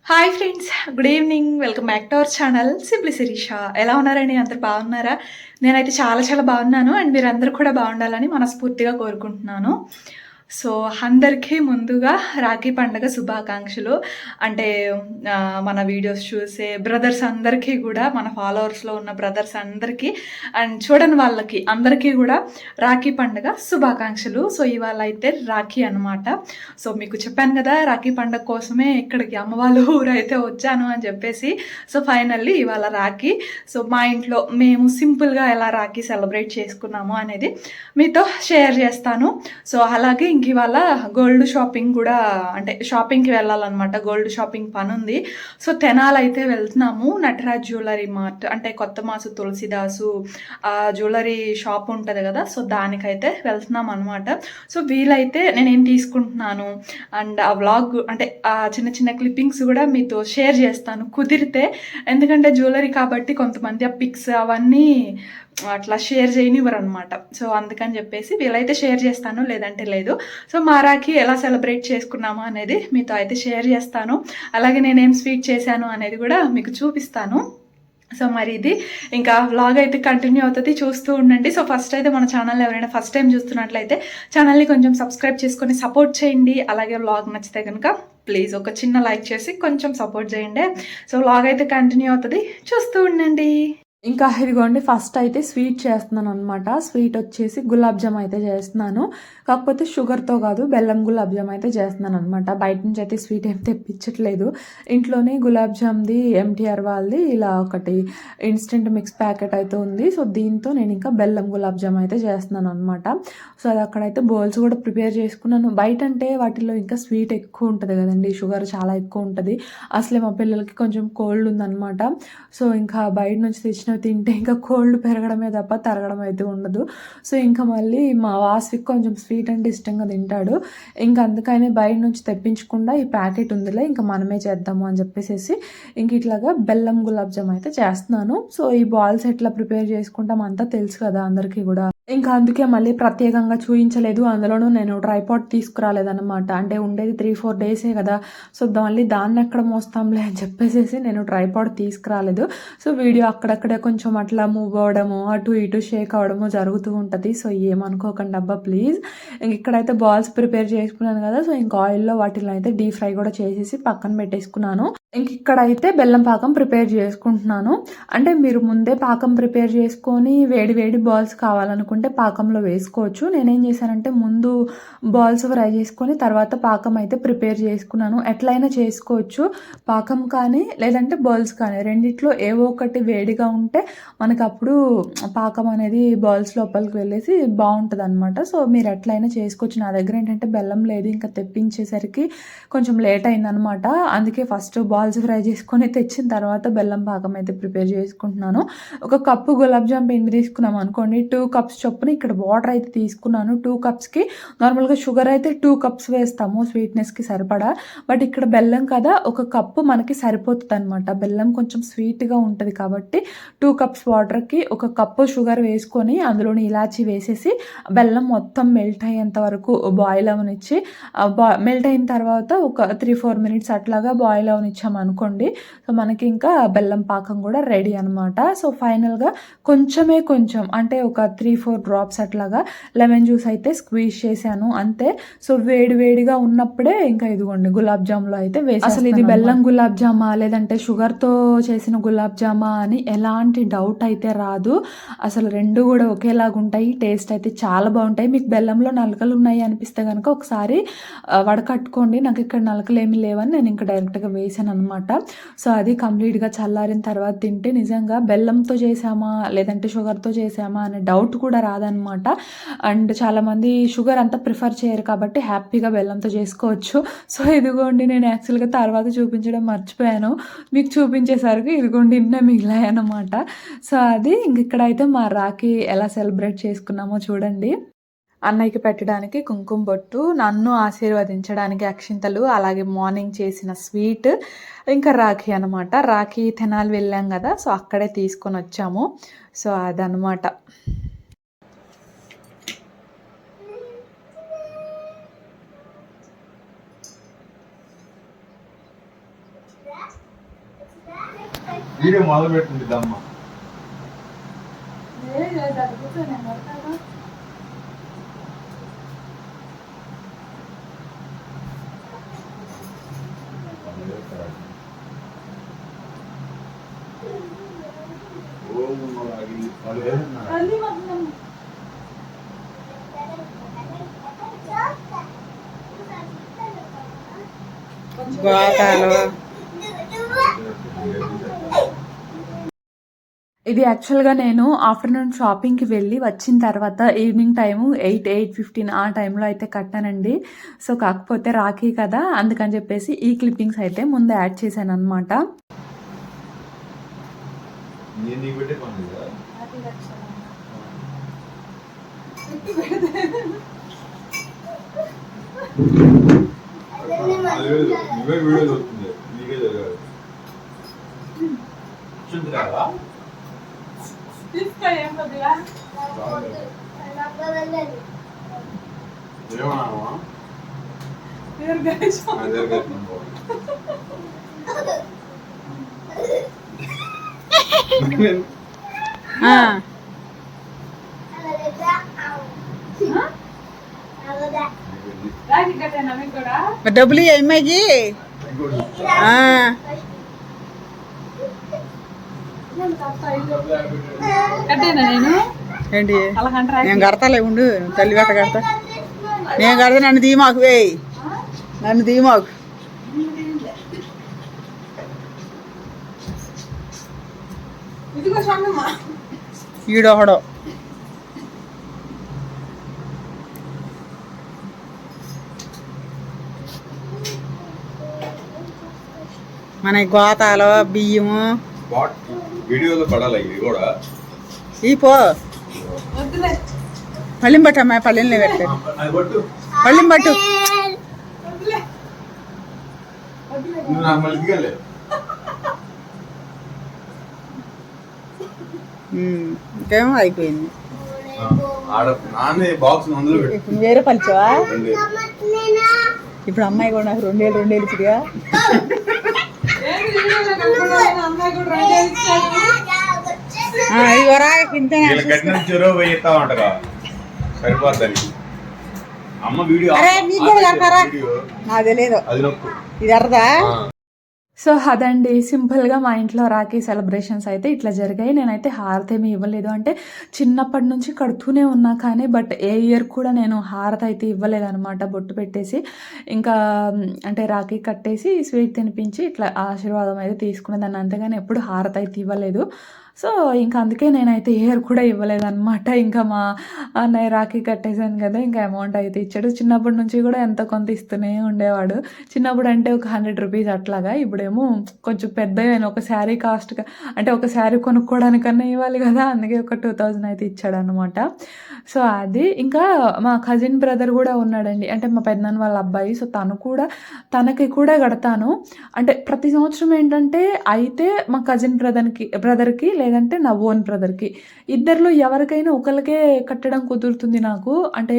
Hi friends, good evening. Welcome back to our channel simply Sirisha. ఎలా ఉన్నారండి? అందరు బాగున్నారా? నేనైతే చాలా చాలా బాగున్నాను. అండ్ మీరందరూ కూడా బాగుండాలని మనస్ఫూర్తిగా కోరుకుంటున్నాను. సో, అందరికీ ముందుగా రాఖీ పండుగ శుభాకాంక్షలు. అంటే మన వీడియోస్ చూసే బ్రదర్స్ అందరికీ కూడా, మన ఫాలోవర్స్‌లో ఉన్న బ్రదర్స్ అందరికీ అండ్ చూడని వాళ్ళకి అందరికీ కూడా రాఖీ పండుగ శుభాకాంక్షలు. సో, ఇవాళ అయితే రాఖీ అనమాట. సో, మీకు చెప్పాను కదా, రాఖీ పండుగ కోసమే ఇక్కడికి అమ్మ వాళ్ళ ఊరైతే వచ్చాను అని చెప్పేసి. సో, ఫైనల్లీ ఇవాళ రాఖీ. సో, మా ఇంట్లో మేము సింపుల్‌గా ఎలా రాఖీ సెలబ్రేట్ చేసుకున్నాము అనేది మీతో షేర్ చేస్తాను. సో, అలాగే ఇంక ఇవాళ గోల్డ్ షాపింగ్ కూడా, అంటే షాపింగ్‌కి వెళ్ళాలన్నమాట. గోల్డ్ షాపింగ్ పనుంది. సో, తెనాలైతే వెళ్తున్నాము. నటరాజ్ జ్యువెలరీ మార్ట్ అంటే కొత్త మాసు తులసిదాసు జ్యువెలరీ షాప్ ఉంటది కదా! సో, దానికైతే వెళ్తున్నాం అనమాట. సో, వీలైతే నేనేం తీసుకుంటున్నాను అండ్ ఆ వ్లాగ్ అంటే చిన్న చిన్న క్లిప్పింగ్స్ కూడా మీతో షేర్ చేస్తాను కుదిరితే. ఎందుకంటే జ్యువెలరీ కాబట్టి కొంతమంది ఆ పిక్స్ అవన్నీ అట్లా షేర్ చేయనివ్వరనమాట. సో, అందుకని చెప్పేసి వీలైతే షేర్ చేస్తాను, లేదంటే లేదు. సో, మా రాఖీ ఎలా సెలబ్రేట్ చేసుకున్నాము అనేది మీతో అయితే షేర్ చేస్తాను. అలాగే నేనేం స్వీట్ చేశాను అనేది కూడా మీకు చూపిస్తాను. సో, మరి ఇది ఇంకా వ్లాగ్ అయితే కంటిన్యూ అవుతది. చూస్తూ ఉండండి. సో, ఫస్ట్ అయితే మన ఛానల్‌ని ఎవరైనా ఫస్ట్ టైం చూస్తున్నట్లయితే ఛానల్‌ని కొంచెం సబ్స్క్రైబ్ చేసుకొని సపోర్ట్ చేయండి. అలాగే వ్లాగ్ నచ్చితే గనుక ప్లీజ్ ఒక చిన్న లైక్ చేసి కొంచెం సపోర్ట్ చేయండి. సో, వ్లాగ్ అయితే కంటిన్యూ అవుతది. చూస్తూ ఉండండి. ఇంకా ఇదిగోండి, ఫస్ట్ అయితే స్వీట్ చేస్తున్నాను అనమాట. స్వీట్ వచ్చేసి గులాబ్ జామ్ అయితే చేస్తున్నాను. కాకపోతే షుగర్తో కాదు, బెల్లం గులాబ్ జామ్ అయితే చేస్తున్నాను అనమాట. బయట నుంచి అయితే స్వీట్ ఏం తెప్పించట్లేదు. ఇంట్లోనే గులాబ్ జామ్ది ఎంటీఆర్ వాళ్ళది ఇలా ఒకటి ఇన్స్టెంట్ మిక్స్ ప్యాకెట్ అయితే ఉంది. సో, దీంతో నేను ఇంకా బెల్లం గులాబ్ జామ్ అయితే చేస్తున్నాను అనమాట. సో, అది అక్కడైతే బౌల్స్ కూడా ప్రిపేర్ చేసుకున్నాను. బయట అంటే వాటిలో ఇంకా స్వీట్ ఎక్కువ ఉంటుంది కదండి, షుగర్ చాలా ఎక్కువ ఉంటుంది. అసలే మా పిల్లలకి కొంచెం కోల్డ్ ఉందన్నమాట. సో, ఇంకా బయట నుంచి తెచ్చిన తింటే ఇంకా కోల్డ్ పెరగడమే తప్ప తరగడం అయితే ఉండదు. సో, ఇంకా మళ్ళీ మా వాస్విక్ కొంచెం స్వీట్ అంటే ఇష్టంగా తింటాడు. ఇంకా అందుకని బయట నుంచి తెప్పించకుండా ఈ ప్యాకెట్ ఉందిలే, ఇంకా మనమే చేద్దాము అని చెప్పేసి ఇంక ఇట్లాగా బెల్లం గులాబ్ జామ్ అయితే చేస్తున్నాను. సో, ఈ బాల్స్ ఎట్లా ప్రిపేర్ చేసుకుంటాం అంతా తెలుసు కదా అందరికీ కూడా. ఇంకా అందుకే మళ్ళీ ప్రత్యేకంగా చూయించలేదు. అందులోనూ నేను ట్రైపాడ్ తీసుకురాలేదన్నమాట. అంటే ఉండేది 3-4 డేసే కదా! సో, మళ్ళీ దాన్ని ఎక్కడ మోస్తాంలే అని చెప్పేసి నేను ట్రైపాడ్ తీసుకురాలేదు. సో, వీడియో అక్కడక్కడే కొంచెం అట్లా మూవ్ అవ్వడము, అటు ఇటు షేక్ అవ్వడము జరుగుతూ ఉంటుంది. సో, ఏమనుకోకండి అబ్బా ప్లీజ్. ఇంక ఇక్కడైతే బాల్స్ ప్రిపేర్ చేసుకున్నాను కదా! సో, ఇంకా ఆయిల్‌లో వాటిని అయితే డీప్ ఫ్రై కూడా చేసేసి పక్కన పెట్టేసుకున్నాను. ఇంక ఇక్కడైతే బెల్లం పాకం ప్రిపేర్ చేసుకుంటున్నాను. అంటే మీరు ముందే పాకం ప్రిపేర్ చేసుకొని వేడి వేడి బాల్స్ కావాలనుకుంటే పాకంలో వేసుకోవచ్చు. నేనేం చేశానంటే ముందు బాల్స్ ఫ్రై చేసుకొని తర్వాత పాకం అయితే ప్రిపేర్ చేసుకున్నాను. ఎట్లయినా చేసుకోవచ్చు, పాకం కానీ లేదంటే బాల్స్ కానీ రెండిట్లో ఏవో ఒకటి వేడిగా ఉంటే మనకు అప్పుడు పాకం అనేది బాల్స్ లోపలికి వెళ్ళేసి బాగుంటుంది అనమాట. సో, మీరు ఎట్లయినా చేసుకోవచ్చు. నా దగ్గర ఏంటంటే బెల్లం లేదు, ఇంకా తెప్పించేసరికి కొంచెం లేట్ అయిందనమాట. అందుకే ఫస్ట్ బాల్స్ ఫ్రై చేసుకొని తెచ్చిన తర్వాత బెల్లం పాకం అయితే ప్రిపేర్ చేసుకుంటున్నాను. ఒక కప్పు గులాబ్ జామ్ పిండి తీసుకున్నాం అనుకోండి, 2 కప్స్ చొప్పున ఇక్కడ వాటర్ అయితే తీసుకున్నాను. 2 కప్స్కి నార్మల్గా షుగర్ అయితే 2 కప్స్ వేస్తాము స్వీట్నెస్కి సరిపడా. బట్ ఇక్కడ బెల్లం కదా, ఒక కప్పు మనకి సరిపోతుంది అనమాట. బెల్లం కొంచెం స్వీట్గా ఉంటుంది కాబట్టి 2 కప్స్ వాటర్కి ఒక కప్పు షుగర్ వేసుకొని అందులోని ఇలాచీ వేసేసి బెల్లం మొత్తం మెల్ట్ అయ్యేంత వరకు బాయిల్ అవనిచ్చి మెల్ట్ అయిన తర్వాత ఒక 3-4 మినిట్స్ అట్లాగా బాయిల్ అవనిచ్చాం అనుకోండి. సో, మనకి ఇంకా బెల్లం పాకం కూడా రెడీ అనమాట. సో, ఫైనల్గా కొంచెం అంటే ఒక 3-4 డ్రాప్స్ అట్లాగా లెమన్ జ్యూస్ అయితే స్క్వీజ్ చేశాను అంతే. సో, వేడిగా ఉన్నప్పుడే ఇంకా ఇదిగోండి గులాబ్ జామ్లో అయితే వేసి, అసలు ఇది బెల్లం గులాబ్ జామా లేదంటే షుగర్తో చేసిన గులాబ్ జామా అని ఎలాంటి డౌట్ అయితే రాదు. అసలు రెండు కూడా ఒకేలాగా ఉంటాయి. టేస్ట్ అయితే చాలా బాగుంటాయి. మీకు బెల్లంలో నలకలు ఉన్నాయి అనిపిస్తే కనుక ఒకసారి వడకట్టుకోండి. నాకు ఇక్కడ నలకలు ఏమీ లేవని నేను ఇంకా డైరెక్ట్గా వేసాను అనమాట. సో, అది కంప్లీట్గా చల్లారిన తర్వాత తింటే నిజంగా బెల్లంతో చేసామా లేదంటే షుగర్తో చేసామా అనే డౌట్ కూడా రాదనమాట. అండ్ చాలామంది షుగర్ అంతా ప్రిఫర్ చేయరు కాబట్టి హ్యాపీగా బెల్లంతో చేసుకోవచ్చు. సో, ఇదిగోండి, నేను యాక్చువల్గా తర్వాత చూపించడం మర్చిపోయాను. మీకు చూపించేసరికి ఇదిగోండి ఇన్నే మిగిలాయన్నమాట. సో, అది ఇంక ఇక్కడైతే మా రాఖీ ఎలా సెలబ్రేట్ చేసుకున్నామో చూడండి. అన్నయ్యకి పెట్టడానికి కుంకుమ బొట్టు, నన్ను ఆశీర్వదించడానికి అక్షింతలు, అలాగే మార్నింగ్ చేసిన స్వీట్, ఇంకా రాఖీ అనమాట. రాఖీ తెనాలి వెళ్ళాం కదా, సో అక్కడే తీసుకొని వచ్చాము. సో, అదనమాట. వీడియో మొదలు పెట్టింది అమ్మ. గోతాలు ఇది యాక్చువల్గా నేను ఆఫ్టర్నూన్ షాపింగ్కి వెళ్ళి వచ్చిన తర్వాత ఈవినింగ్ టైము 8:15 ఆ టైంలో అయితే కట్టానండి. సో కాకపోతే రాఖీ కదా అందుకని చెప్పేసి ఈ క్లిప్పింగ్స్ అయితే ముందు యాడ్ చేశాను అనమాట. డబ్బులు అమ్మాయికి నేను ఏంటి నేను కడతాలే ఉండు తల్లి గట్ట కడతా. నేను కడితే నన్ను దీమాకు వేయి, నన్ను దీమాకు. ఈడొకడు మన గోతాలు బియ్యము వీడియోలో పడాలి ఇది కూడా. ఈ పో పళ్ళెం పట్టు అమ్మాయి, పళ్ళెంలో పెట్టాడు పళ్ళెం పట్టు. ఇంకేమో అయిపోయింది. ఇప్పుడు వేరే పలిచావా? ఇప్పుడు అమ్మాయి కూడా నాకు 2,000 ఇచ్చిగా. నాకు తెలియదు ఇది అర్థా. సో అదండి సింపుల్గా మా ఇంట్లో రాఖీ సెలబ్రేషన్స్ అయితే ఇట్లా జరిగాయి. నేనైతే హారతి ఏమి ఇవ్వలేదు, అంటే చిన్నప్పటి నుంచి కడుతూనే ఉన్నా కానీ బట్ ఏ ఇయర్ కూడా నేను హారతి అయితే ఇవ్వలేదు అనమాట. బొట్టు పెట్టేసి ఇంకా అంటే రాఖీ కట్టేసి స్వీట్ తినిపించి ఇట్లా ఆశీర్వాదం అయితే తీసుకునేదాన్ని, అంతేగాని ఎప్పుడు హారతి అయితే ఇవ్వలేదు. సో ఇంకా అందుకే నేనైతే ఇయర్ కూడా ఇవ్వలేదన్నమాట. ఇంకా మా అన్నయ్య రాఖీ కట్టేశాను కదా, ఇంకా అమౌంట్ అయితే ఇచ్చాడు. చిన్నప్పటి నుంచి కూడా ఎంతో కొంత ఇస్తూనే ఉండేవాడు. చిన్నప్పుడు అంటే ఒక 100 రూపీస్ అట్లాగా, ఇప్పుడేమో కొంచెం పెద్దగా ఒక శారీ కాస్ట్గా అంటే ఒక శారీ కొనుక్కోవడానికన్నా ఇవ్వాలి కదా, అందుకే ఒక 2000 అయితే ఇచ్చాడు అనమాట. సో అది ఇంకా మా కజిన్ బ్రదర్ కూడా ఉన్నాడండి, అంటే మా పెద్దనాన్న వాళ్ళ అబ్బాయి. సో తనకి కూడా కడతాను. అంటే ప్రతి సంవత్సరం ఏంటంటే అయితే మా కజిన్ బ్రదర్కి లేదంటే నా ఓన్ బ్రదర్కి, ఇద్దరిలో ఎవరికైనా ఒకరికే కట్టడం కుదురుతుంది నాకు. అంటే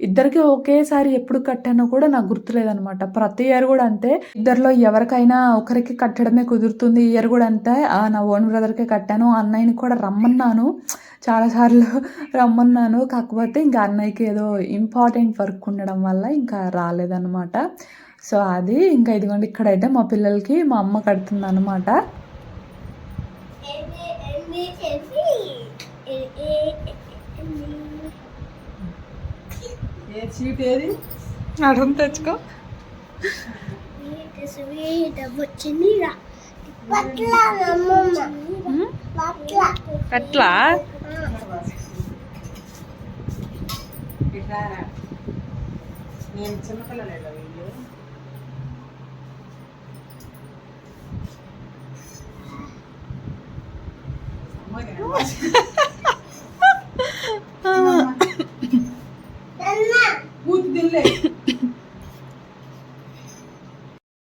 ఇద్దరికి ఒకేసారి ఎప్పుడు కట్టానో కూడా నాకు గుర్తులేదనమాట. ప్రతి ఇయర్ కూడా అంతే, ఇద్దరిలో ఎవరికైనా ఒకరికి కట్టడమే కుదురుతుంది. ఇయర్ కూడా అంతే, నా ఓన్ బ్రదర్కే కట్టాను. అన్నయ్యని కూడా రమ్మన్నాను, చాలాసార్లు రమ్మన్నాను. కాకపోతే ఇంకా అన్నయ్యకి ఏదో ఇంపార్టెంట్ వర్క్ ఉండడం వల్ల ఇంకా రాలేదన్నమాట. సో అది ఇంకా ఇదిగోండి ఇక్కడైతే మా పిల్లలకి మా అమ్మ కడుతుంది అనమాట. అడుగు తెచ్చుకో. ఎట్లా నేను చిన్నపిల్లలు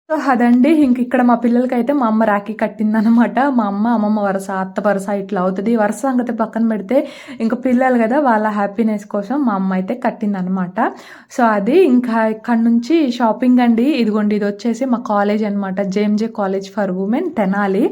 సో అదండి ఇంక ఇక్కడ మా పిల్లలకైతే మా అమ్మ రాఖీ కట్టిందనమాట. మా అమ్మమ్మ వరుస, అత్త వరుస ఇట్లా అవుతుంది. వరుస సంగతి పక్కన పెడితే ఇంకా పిల్లలు కదా, వాళ్ళ హ్యాపీనెస్ కోసం మా అమ్మ అయితే కట్టిందనమాట. సో అది ఇంకా ఇక్కడ నుంచి షాపింగ్ అండి. ఇదిగోండి, ఇది వచ్చేసి మా కాలేజ్ అనమాట, JMJ college for women Tenali.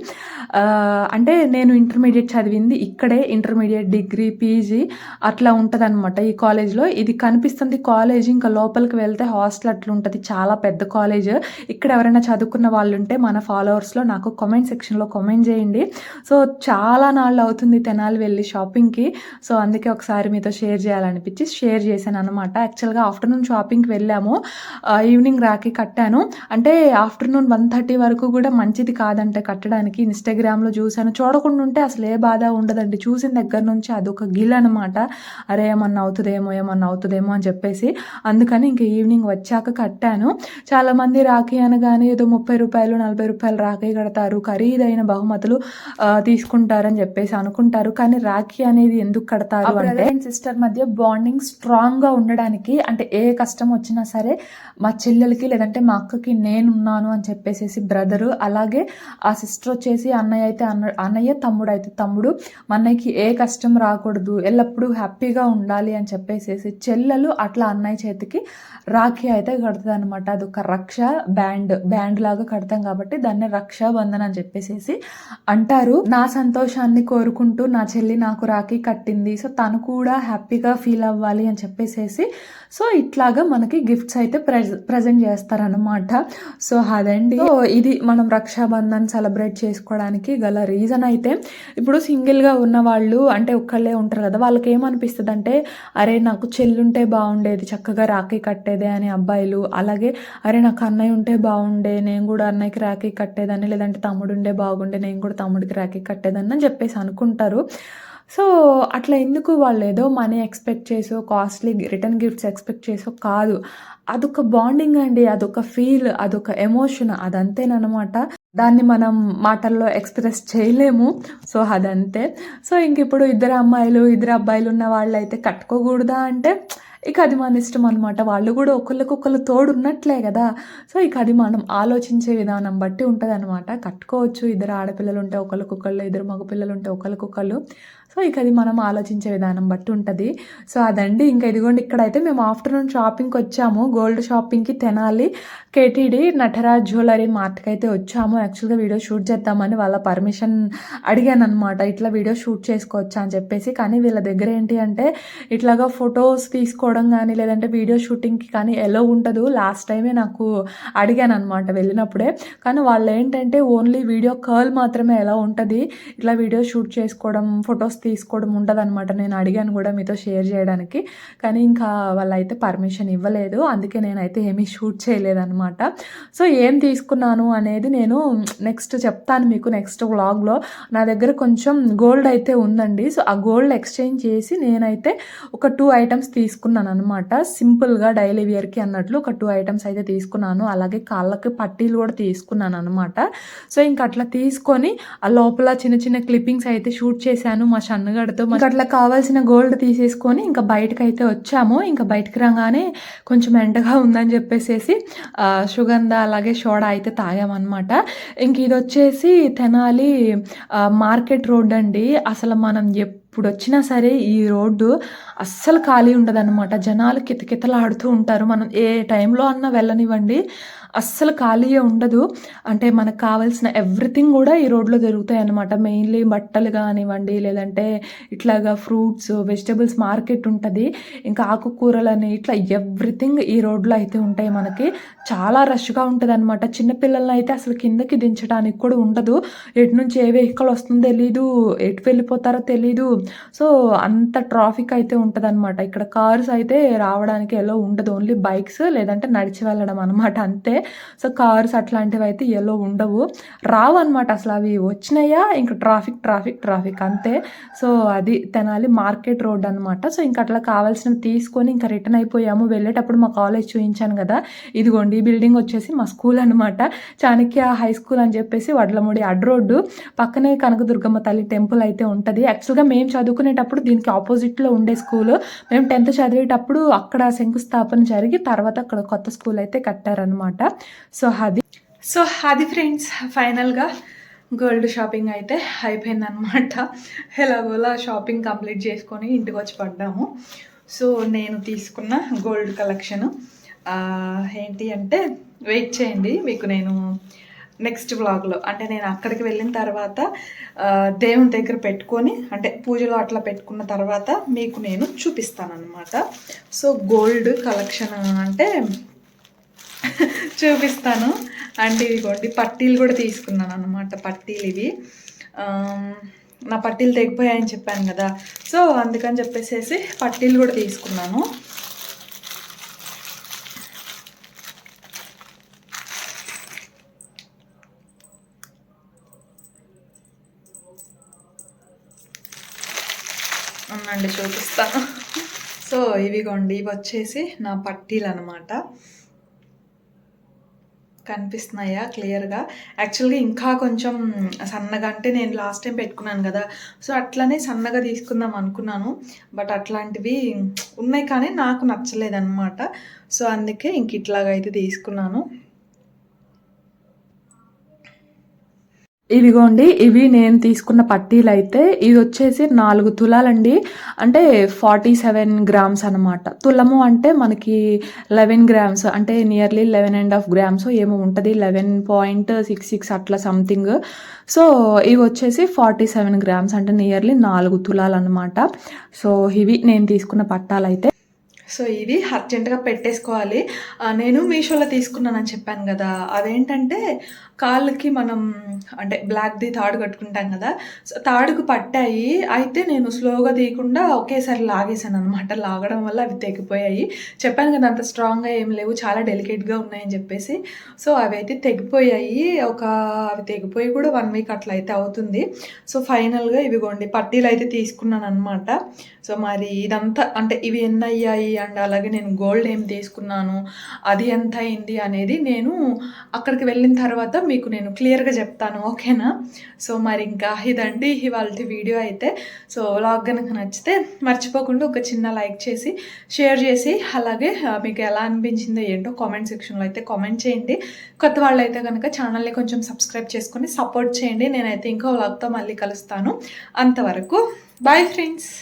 అంటే నేను ఇంటర్మీడియట్ చదివింది ఇక్కడే, ఇంటర్మీడియట్, డిగ్రీ, పీజీ అట్లా ఉంటుంది అనమాట ఈ కాలేజ్లో. ఇది కనిపిస్తుంది కాలేజ్, ఇంకా లోపలికి వెళ్తే హాస్టల్ అట్లా ఉంటుంది. చాలా పెద్ద కాలేజ్. ఇక్కడ ఎవరైనా చదువుకున్న వాళ్ళు ఉంటే మన ఫాలోవర్స్లో నాకు కామెంట్ సెక్షన్లో కామెంట్ చేయండి. సో చాలా నాళ్ళు అవుతుంది తెనాలి వెళ్ళి షాపింగ్కి. సో అందుకే ఒకసారి మీతో షేర్ చేయాలనిపించి షేర్ చేశాను అనమాట. యాక్చువల్గా ఆఫ్టర్నూన్ షాపింగ్కి వెళ్ళాము, ఈవినింగ్ రాఖీ కట్టాను. అంటే ఆఫ్టర్నూన్ 1:30 వరకు కూడా మంచిది కాదంటే కట్టడానికి. ఇన్స్టాగ్రామ్లో చూశాను, చూడకుండా ఉంటే అసలు ఏ బాధ ఉండదండి. చూసిన దగ్గర నుంచి అదొక గిల్ అనమాట. అరే ఏమన్నా అవుతుందేమో అని చెప్పేసి అందుకని ఇంక ఈవినింగ్ వచ్చాక కట్టాను. చాలామంది రాఖీ అనగానే ఏదో 30 రూపాయలు 40 రూపాయలు రాఖీ కడతారు, ఖరీదైన బహుమతులు తీసుకుంటారని చెప్పేసి అనుకుంటారు. కానీ రాఖీ అనేది ఎందుకు కడతారు అంటే సిస్టర్ మధ్య బాండింగ్ స్ట్రాంగ్గా ఉండడానికి. అంటే ఏ కష్టం వచ్చినా సరే మా చెల్లెలకి లేదంటే మా అక్కకి నేనున్నాను అని చెప్పేసి బ్రదరు, అలాగే ఆ సిస్టర్ వచ్చేసి అన్నయ్య అయితే అన్నయ్య, తమ్ముడు అయితే తమ్ముడు. మా అన్నయ్యకి ఏ కష్టం రాకూడదు, ఎల్లప్పుడూ హ్యాపీగా ఉండాలి అని చెప్పేసి చెల్లెలు అట్లా అన్నయ్య చేతికి రాఖీ అయితే కడుతుంది అనమాట. అదొక రక్ష బ్యాండ్ లాగా కడతాం కాబట్టి దాన్ని రక్షాబంధన్ అని చెప్పేసి అంటారు. నా సంతోషాన్ని కోరుకుంటూ నా చెల్లి నాకు రాఖీ కట్టింది, సో తను కూడా హ్యాపీగా ఫీల్ అవ్వాలి అని చెప్పేసి సో ఇట్లాగా మనకి గిఫ్ట్స్ అయితే ప్రజెంట్ చేస్తారనమాట. సో అదండి, సో ఇది మనం రక్షాబంధన్ సెలబ్రేట్ చేసుకోవడానికి గల రీజన్. అయితే ఇప్పుడు సింగిల్గా ఉన్న వాళ్ళు అంటే ఒక్కళ్ళే ఉంటారు కదా, వాళ్ళకి ఏమనిపిస్తుంది అంటే అరే నాకు చెల్లుంటే బాగుండేది, చక్కగా రాఖీ కట్టేదే అని అబ్బాయిలు. అలాగే అరే నాకు అన్నయ్య ఉంటే బాగుండే, నేను కూడా అన్నయ్యకి రాఖీ కట్టేదాన్ని, లేదంటే తమ్ముడు ఉండే బాగుండే, నేను కూడా తమ్ముడికి రాఖీ కట్టేదాన్ని అని చెప్పేసి అనుకుంటారు. సో అట్లా ఎందుకు వాళ్ళు ఏదో మనీ ఎక్స్పెక్ట్ చేసో, కాస్ట్లీ రిటర్న్ గిఫ్ట్స్ ఎక్స్పెక్ట్ చేసో కాదు. అదొక బాండింగ్ అండి, అదొక ఫీల్, అదొక ఎమోషన్, అదంతేనమాట. దాన్ని మనం మాటల్లో ఎక్స్ప్రెస్ చేయలేము. సో అదంతే. సో ఇంక ఇప్పుడు ఇద్దరు అబ్బాయిలు ఉన్న వాళ్ళు అయితే కట్టుకోకూడదా అంటే ఇక అది మన ఇష్టం అనమాట. వాళ్ళు కూడా ఒకళ్ళకొకళ్ళు తోడు ఉన్నట్లే కదా. సో ఇక అది మనం ఆలోచించే విధానం బట్టి ఉంటుంది అనమాట. కట్టుకోవచ్చు, ఇద్దరు ఆడపిల్లలు ఉంటే ఒకళ్ళకొకళ్ళు, ఇద్దరు మగపిల్లలు ఉంటే ఒకళ్ళకొకళ్ళు. సో ఇక అది మనం ఆలోచించే విధానం బట్టి ఉంటుంది. సో అదండి, ఇంకా ఇదిగోండి ఇక్కడైతే మేము ఆఫ్టర్నూన్ షాపింగ్కి వచ్చాము, గోల్డ్ షాపింగ్కి తెనాలి కేటీడీ నటరాజ్ జ్యువెలరీ మార్ట్కి అయితే వచ్చాము. యాక్చువల్గా వీడియో షూట్ చేద్దామని వాళ్ళ పర్మిషన్ అడిగాను అనమాట, ఇట్లా వీడియో షూట్ చేసుకోవచ్చా అని చెప్పేసి. కానీ వీళ్ళ దగ్గర ఏంటి అంటే ఇట్లాగా ఫొటోస్ తీసుకోవడం కానీ లేదంటే వీడియో షూటింగ్కి కానీ ఎలా ఉండదు. లాస్ట్ టైమే నాకు అడిగాను అనమాట వెళ్ళినప్పుడే. కానీ వాళ్ళు ఏంటంటే ఓన్లీ వీడియో కాల్ మాత్రమే ఎలా ఉంటుంది, ఇట్లా వీడియో షూట్ చేసుకోవడం, ఫొటోస్ తీసుకోవడం ఉండదు అనమాట. నేను అడిగాను కూడా మీతో షేర్ చేయడానికి, కానీ ఇంకా వాళ్ళైతే పర్మిషన్ ఇవ్వలేదు. అందుకే నేనైతే ఏమీ షూట్ చేయలేదన్నమాట. సో ఏం తీసుకున్నాను అనేది నేను నెక్స్ట్ చెప్తాను మీకు నెక్స్ట్ వ్లాగ్లో. నా దగ్గర కొంచెం గోల్డ్ అయితే ఉందండి. సో ఆ గోల్డ్ ఎక్స్చేంజ్ చేసి నేనైతే ఒక 2 ఐటమ్స్ తీసుకున్నాను అనమాట. సింపుల్గా డైలీ వేర్కి అన్నట్లు ఒక 2 ఐటమ్స్ అయితే తీసుకున్నాను. అలాగే కాళ్ళకి పట్టీలు కూడా తీసుకున్నాను అనమాట. సో ఇంక అట్లా తీసుకొని ఆ లోపల చిన్న చిన్న క్లిప్పింగ్స్ అయితే షూట్ చేశాను మా షన్నగడతో. మనకు అట్లా కావాల్సిన గోల్డ్ తీసేసుకొని ఇంకా బయటకు అయితే వచ్చాము. ఇంకా బయటకు రాగానే కొంచెం ఎండగా ఉందని చెప్పేసి సుగంధ అలాగే సోడా అయితే తాగామన్నమాట. ఇంక ఇది వచ్చేసి తెనాలి మార్కెట్ రోడ్ అండి. అసలు మనం ఇప్పుడు వచ్చినా సరే ఈ రోడ్డు అస్సలు ఖాళీ ఉండదన్నమాట. జనాలు కితకితలాడుతూ ఉంటారు. మనం ఏ టైంలో అన్నా వెళ్ళనివ్వండి, అస్సలు ఖాళీయే ఉండదు. అంటే మనకు కావాల్సిన ఎవ్రీథింగ్ కూడా ఈ రోడ్లో దొరుకుతాయి అన్నమాట. మెయిన్లీ బట్టలు కానివ్వండి, లేదంటే ఇట్లాగా ఫ్రూట్స్, వెజిటబుల్స్ మార్కెట్ ఉంటుంది. ఇంకా ఆకుకూరలని ఇట్లా ఎవ్రీథింగ్ ఈ రోడ్లో అయితే ఉంటాయి. మనకి చాలా రష్గా ఉంటుంది అనమాట. చిన్నపిల్లలని అయితే అసలు కిందకి దించడానికి కూడా ఉండదు. ఎటు నుంచి ఏ వెహికల్ వస్తుందో తెలీదు, ఎటు వెళ్ళిపోతారో తెలీదు. సో అంత ట్రాఫిక్ అయితే ఉంటుంది అనమాట. ఇక్కడ కార్స్ అయితే రావడానికి ఎలా ఉండదు, ఓన్లీ బైక్స్ లేదంటే నడిచి వెళ్ళడం అనమాట, అంతే. సో కార్స్ అట్లాంటివి అయితే ఎల్లో ఉండవు, రావు అనమాట. అసలు అవి వచ్చినాయా ఇంకా ట్రాఫిక్ అంతే. సో అది తెనాలి మార్కెట్ రోడ్ అనమాట. సో ఇంకా అట్లా కావాల్సినవి తీసుకొని ఇంకా రిటర్న్ అయిపోయాము. వెళ్ళేటప్పుడు మా కాలేజ్ చూపించాను కదా, ఇదిగోండి ఈ బిల్డింగ్ వచ్చేసి మా స్కూల్ అనమాట. చాణక్య హై స్కూల్ అని చెప్పేసి వడ్లమూడి అడ్ రోడ్డు పక్కనే కనకదుర్గమ్మ తల్లి టెంపుల్ అయితే ఉంటుంది. యాక్చువల్గా మేము చదువుకునేటప్పుడు దీనికి ఆపోజిట్లో ఉండే స్కూల్. మేము 10th చదివేటప్పుడు అక్కడ శంకుస్థాపన జరిగి తర్వాత అక్కడ కొత్త స్కూల్ అయితే కట్టారనమాట. సో అది సో అది ఫ్రెండ్స్, ఫైనల్గా గోల్డ్ షాపింగ్ అయితే అయిపోయిందనమాట. ఎలాగోలా షాపింగ్ కంప్లీట్ చేసుకొని ఇంటికి వచ్చి పడ్డాము. సో నేను తీసుకున్న గోల్డ్ కలెక్షన్ ఏంటి అంటే, వెయిట్ చేయండి, మీకు నేను నెక్స్ట్ వ్లాగ్లో, అంటే నేను అక్కడికి వెళ్ళిన తర్వాత దేవుని దగ్గర పెట్టుకొని, అంటే పూజలో అట్లా పెట్టుకున్న తర్వాత మీకు నేను చూపిస్తానన్నమాట. సో గోల్డ్ కలెక్షన్ అంటే చూపిస్తాను. అంటే ఇదిగోండి పట్టీలు కూడా తీసుకున్నాను అనమాట. పట్టీలు ఇవి నా పట్టీలు తెగిపోయాయని చెప్పాను కదా, సో అందుకని చెప్పేసి పట్టీలు కూడా తీసుకున్నాను. అవునండి, చూపిస్తాను. సో ఇవిగోండి, ఇవి వచ్చేసి నా పట్టీలు అనమాట. కనిపిస్తున్నాయా క్లియర్గా? యాక్చువల్గా ఇంకా కొంచెం సన్నగా, అంటే నేను లాస్ట్ టైం పెట్టుకున్నాను కదా, సో అట్లనే సన్నగా తీసుకుందాం అనుకున్నాను. బట్ అట్లాంటివి ఉన్నాయి కానీ నాకు నచ్చలేదన్నమాట. సో అందుకే ఇంక ఇట్లాగైతే తీసుకున్నాను. ఇదిగోండి, ఇవి నేను తీసుకున్న పట్టీలు అయితే, ఇది వచ్చేసి 4 తులాలండి. అంటే 47 గ్రామ్స్ అనమాట. తులము అంటే మనకి 11 గ్రామ్స్, అంటే నియర్లీ 11.5 గ్రామ్స్ ఏమో ఉంటుంది, 11.66 అట్లా సంథింగ్. సో ఇవి వచ్చేసి 47 గ్రామ్స్, అంటే నియర్లీ 4 తులాలు అనమాట. సో ఇవి నేను తీసుకున్న పట్టాలు అయితే. సో ఇవి అర్జెంటుగా పెట్టేసుకోవాలి. నేను మీషోలో తీసుకున్నానని చెప్పాను కదా, అదేంటంటే కాళ్ళకి మనం అంటే బ్లాక్ది తాడు కట్టుకుంటాం కదా, సో తాడుకు పట్టాయి. అయితే నేను స్లోగా తీయకుండా ఒకేసారి లాగేసాను అనమాట. లాగడం వల్ల అవి తెగిపోయాయి. చెప్పాను కదా అంత స్ట్రాంగ్గా ఏం లేవు, చాలా డెలికేట్గా ఉన్నాయని చెప్పేసి. సో అవి అయితే తెగిపోయాయి. అవి తెగిపోయి కూడా 1 వీక్ అట్లా అయితే అవుతుంది. సో ఫైనల్గా ఇవిగోండి పట్టీలు అయితే తీసుకున్నాను అనమాట. సో మరి ఇదంతా అంటే ఇవి ఎన్ని అయ్యాయి అండ్ అలాగే నేను గోల్డ్ ఏం తీసుకున్నాను, అది ఎంత అయింది అనేది నేను అక్కడికి వెళ్ళిన తర్వాత మీకు నేను క్లియర్గా చెప్తాను, ఓకేనా? సో మరి ఇంకా ఇదండి ఇవాళ వీడియో అయితే. సో వ్లాగ్ కనుక నచ్చితే మర్చిపోకుండా ఒక చిన్న లైక్ చేసి షేర్ చేసి, అలాగే మీకు ఎలా అనిపించిందో ఏంటో కామెంట్ సెక్షన్లో అయితే కామెంట్ చేయండి. కొత్త వాళ్ళు అయితే కనుక ఛానల్ని కొంచెం సబ్స్క్రైబ్ చేసుకొని సపోర్ట్ చేయండి. నేనైతే ఇంకో వ్లాగ్తో మళ్ళీ కలుస్తాను. అంతవరకు బాయ్ ఫ్రెండ్స్.